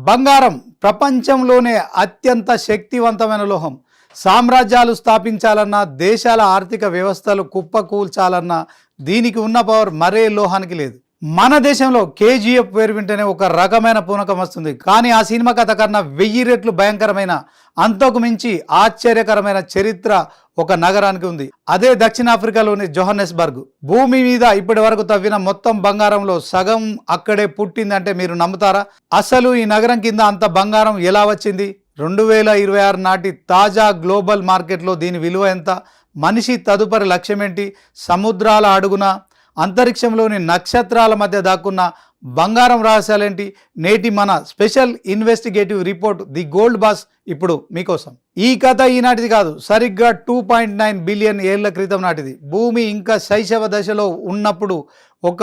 బంగారం ప్రపంచంలోనే అత్యంత శక్తివంతమైన లోహం. సామ్రాజ్యాలు స్థాపించాలన్నా, దేశాల ఆర్థిక వ్యవస్థలు కుప్పకూల్చాలన్నా దీనికి ఉన్న పవర్ మరే లోహానికి లేదు. మన దేశంలో కేజీఎఫ్ పేరు వింటేనే ఒక రకమైన పూనకం వస్తుంది. కానీ ఆ సినిమా కథ కన్నా 1000 రెట్లు భయంకరమైన, అంతకు మించి ఆశ్చర్యకరమైన చరిత్ర ఒక నగరానికి ఉంది. అదే దక్షిణాఫ్రికాలోని జోహన్నెస్బర్గ్. భూమి మీద ఇప్పటి వరకు తవ్విన మొత్తం బంగారంలో సగం అక్కడే పుట్టిందంటే మీరు నమ్ముతారా? అసలు ఈ నగరం కింద అంత బంగారం ఎలా వచ్చింది? 2026 నాటి తాజా గ్లోబల్ మార్కెట్లో దీని విలువ ఎంత? మనిషి తదుపరి లక్ష్యం ఏంటి? సముద్రాల అడుగున, అంతరిక్షంలోని నక్షత్రాల మధ్య దాక్కున్న బంగారం రహస్యాలేంటి? నేటి మన special investigative report the gold boss ఇప్పుడు మీకోసం. ఈ కథ ఈనాటిది కాదు, సరిగ్గా 2.9 బిలియన్ ఏళ్ల క్రితం నాటిది. భూమి ఇంకా శైశవ దశలో ఉన్నప్పుడు ఒక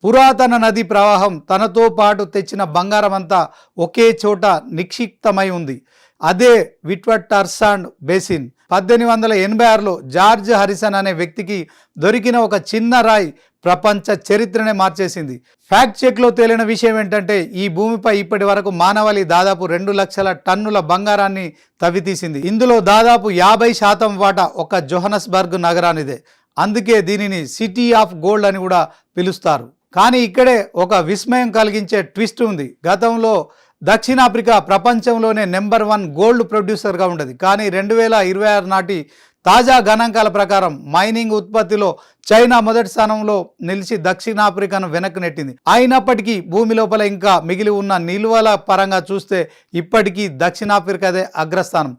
పురాతన నది ప్రవాహం తనతో పాటు తెచ్చిన బంగారం అంతా ఒకే చోట నిక్షిప్తమై ఉంది. అదే విట్వట్టర్సాండ్ బేసిన్. 1886లో జార్జ్ హారిసన్ అనే వ్యక్తికి దొరికిన ఒక చిన్న రాయి ప్రపంచ చరిత్రనే మార్చేసింది. ఫ్యాక్ట్ చెక్లో తేలిన విషయం ఏంటంటే, ఈ భూమిపై ఇప్పటి వరకు మానవాళి దాదాపు 2 లక్షల టన్నుల బంగారాన్ని తవ్వితీసింది. ఇందులో దాదాపు 50% వాటా ఒక జోహన్నెస్బర్గ్ నగరానిదే. అందుకే దీనిని సిటీ ఆఫ్ గోల్డ్ అని కూడా పిలుస్తారు. కానీ ఇక్కడే ఒక విస్మయం కలిగించే ట్విస్ట్ ఉంది. గతంలో దక్షిణాఫ్రికా ప్రపంచంలోనే నెంబర్ 1 గోల్డ్ ప్రొడ్యూసర్గా ఉండేది. కానీ 2026 నాటి తాజా గణాంకాల ప్రకారం మైనింగ్ ఉత్పత్తిలో చైనా మొదటి స్థానంలో నిలిచి దక్షిణాఫ్రికాను వెనక్కి నెట్టింది. అయినప్పటికీ భూమి లోపల ఇంకా మిగిలి ఉన్న నిల్వల పరంగా చూస్తే ఇప్పటికీ దక్షిణాఫ్రికాదే అగ్రస్థానం.